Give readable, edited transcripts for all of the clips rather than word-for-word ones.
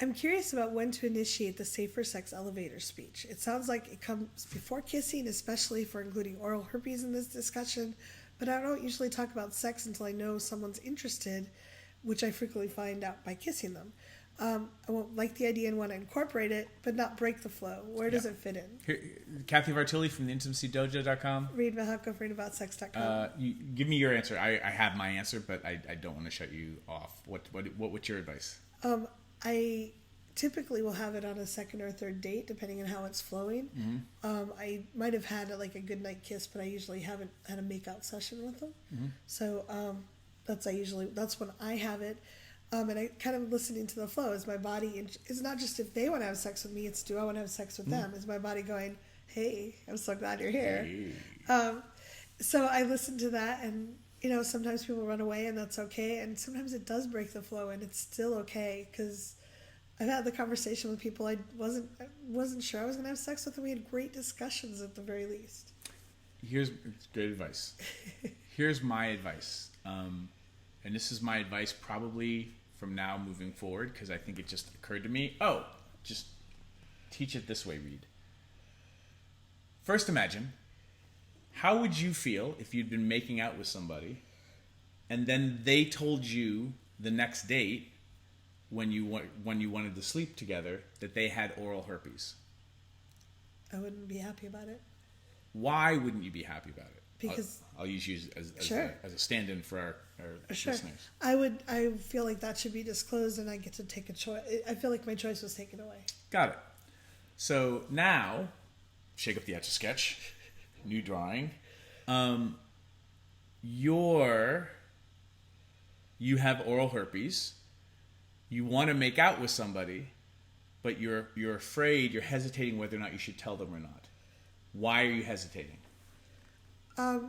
I'm curious about when to initiate the safer sex elevator speech. It sounds like it comes before kissing, especially for including oral herpes in this discussion, but I don't usually talk about sex until I know someone's interested, which I frequently find out by kissing them. I won't like the idea and want to incorporate it, but not break the flow. Where does it fit in? Here, Cathy Vartilli from the intimacydojo.com. Reid Mahalko from AboutSex.com. Give me your answer. I have my answer, but I don't want to shut you off. What's your advice? I typically will have it on a second or third date, depending on how it's flowing. Mm-hmm. I might have had like a goodnight kiss, but I usually haven't had a make-out session with them. Mm-hmm. So that's when I have it. And I kind of listening to the flow. Is my body? It's not just if they want to have sex with me. It's do I want to have sex with them? Is my body going, hey, I'm so glad you're here. Hey. So I listen to that, and sometimes people run away, and that's okay. And sometimes it does break the flow, and it's still okay because I've had the conversation with people I wasn't sure I was going to have sex with, and we had great discussions at the very least. Here's great advice. Here's my advice, and this is my advice probably from now moving forward, because I think it just occurred to me. Just teach it this way, Reid. First, imagine, how would you feel if you'd been making out with somebody and then they told you the next date when you wanted to sleep together that they had oral herpes? I wouldn't be happy about it. Why wouldn't you be happy about it? Because I'll use you as sure. as a stand-in for our sure. listeners. I feel like that should be disclosed, and I get to take a choice. I feel like my choice was taken away. Got it. So now, shake up the Etch-a-Sketch, new drawing. You have oral herpes. You want to make out with somebody, but you're afraid, you're hesitating whether or not you should tell them or not. Why are you hesitating? I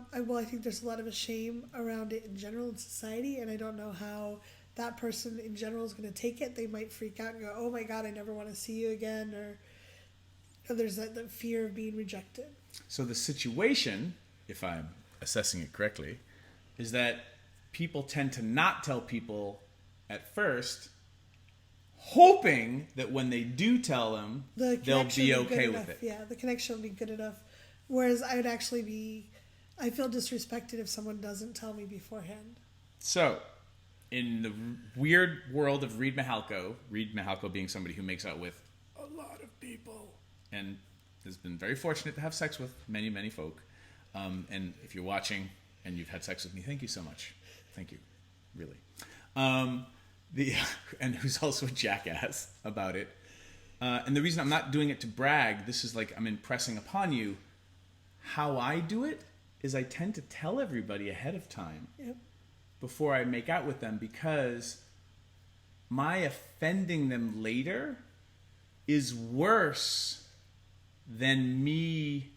think there's a lot of shame around it in general in society, and I don't know how that person in general is going to take it. They might freak out and go, oh my God, I never want to see you again, or there's that fear of being rejected. So the situation, if I'm assessing it correctly, is that people tend to not tell people at first, hoping that when they do tell them, they'll be okay with it. Yeah, the connection will be good enough. Whereas I feel disrespected if someone doesn't tell me beforehand. So, in the weird world of Reid Mahalko being somebody who makes out with a lot of people, and has been very fortunate to have sex with many, many folk. And if you're watching and you've had sex with me, thank you so much. Thank you, really. And who's also a jackass about it. And the reason I'm not doing it to brag, this is like I'm impressing upon you. How I do it is I tend to tell everybody ahead of time before I make out with them, because my offending them later is worse than me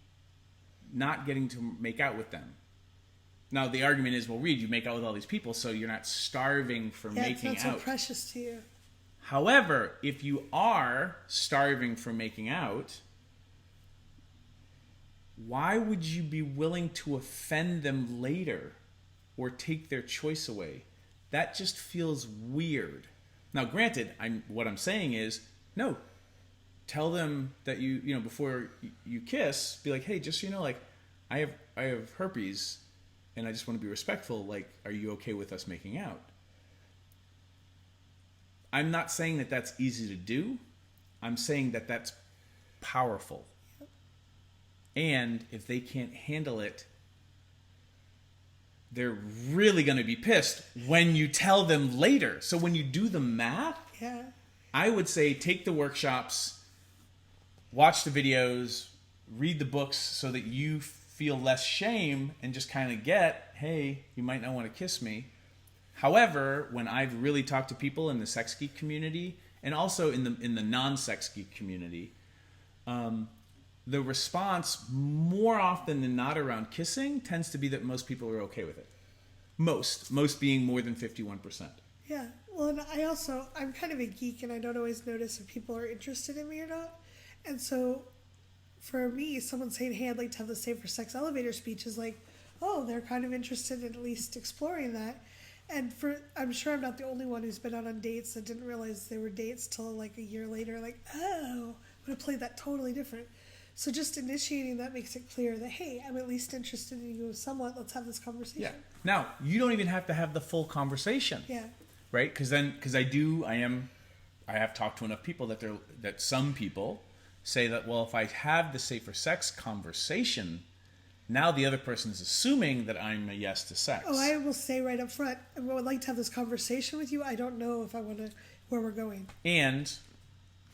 not getting to make out with them. Now, the argument is, well, Reid, you make out with all these people, so you're not starving for making out. It's not so precious to you. However, if you are starving for making out, why would you be willing to offend them later or take their choice away? That just feels weird. Now, granted, what I'm saying is, no, tell them that you before you kiss, be like, hey, just so you know, like, I have herpes, and I just want to be respectful. Like, are you okay with us making out? I'm not saying that that's easy to do. I'm saying that that's powerful. And if they can't handle it, they're really going to be pissed when you tell them later. So when you do the math, I would say take the workshops, watch the videos, read the books so that you feel less shame and just kind of get, hey, you might not want to kiss me. However, when I've really talked to people in the sex geek community and also in the non-sex geek community, the response more often than not around kissing tends to be that most people are okay with it. Most being more than 51%. Yeah. Well, and I'm kind of a geek, and I don't always notice if people are interested in me or not. And so for me, someone saying, hey, I'd like to have the safer sex elevator speech is like, oh, they're kind of interested in at least exploring that. And I'm sure I'm not the only one who's been out on dates that didn't realize they were dates till like a year later. Like, oh, I would have played that totally different. So just initiating that makes it clear that, hey, I'm at least interested in you somewhat. Let's have this conversation. Yeah. Now, you don't even have to have the full conversation. Yeah. Right? Because I have talked to enough people that some people say that, well, if I have the safer sex conversation, now the other person is assuming that I'm a yes to sex. Oh, I will say right up front, I would like to have this conversation with you. I don't know if I want to, where we're going. And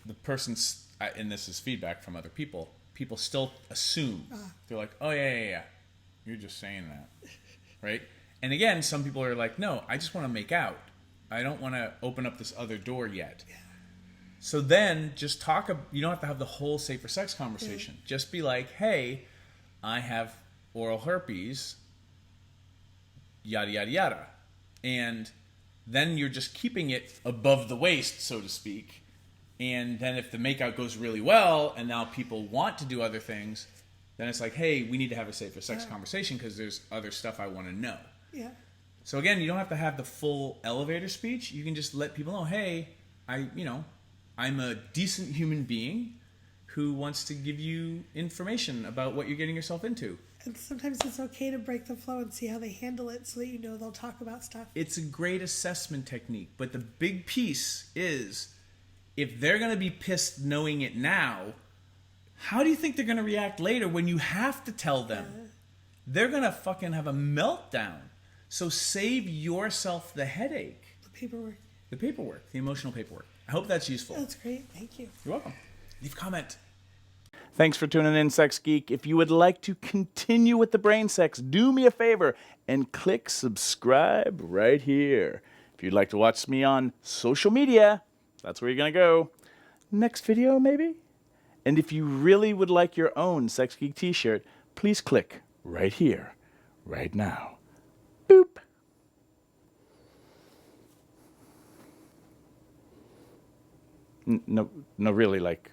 the person's, and this is feedback from other people still assume. They're like, oh, yeah. You're just saying that. Right? And again, some people are like, no, I just want to make out. I don't want to open up this other door yet. Yeah. So then just you don't have to have the whole safer sex conversation. Yeah. Just be like, hey, I have oral herpes, yada, yada, yada. And then you're just keeping it above the waist, so to speak. And then if the makeout goes really well and now people want to do other things, then it's like, hey, we need to have a safer sex conversation because there's other stuff I want to know. Yeah. So again, you don't have to have the full elevator speech. You can just let people know, hey, I'm a decent human being who wants to give you information about what you're getting yourself into. And sometimes it's okay to break the flow and see how they handle it so that you know they'll talk about stuff. It's a great assessment technique. But the big piece is, if they're going to be pissed knowing it now, how do you think they're going to react later when you have to tell them? They're going to fucking have a meltdown. So save yourself the headache. The paperwork, the emotional paperwork. I hope that's useful. That's great. Thank you. You're welcome. Leave a comment. Thanks for tuning in, Sex Geek. If you would like to continue with the brain sex, do me a favor and click subscribe right here. If you'd like to watch me on social media, that's where you're going to go. Next video, maybe? And if you really would like your own Sex Geek t-shirt, please click right here, right now. Boop. No, really, like...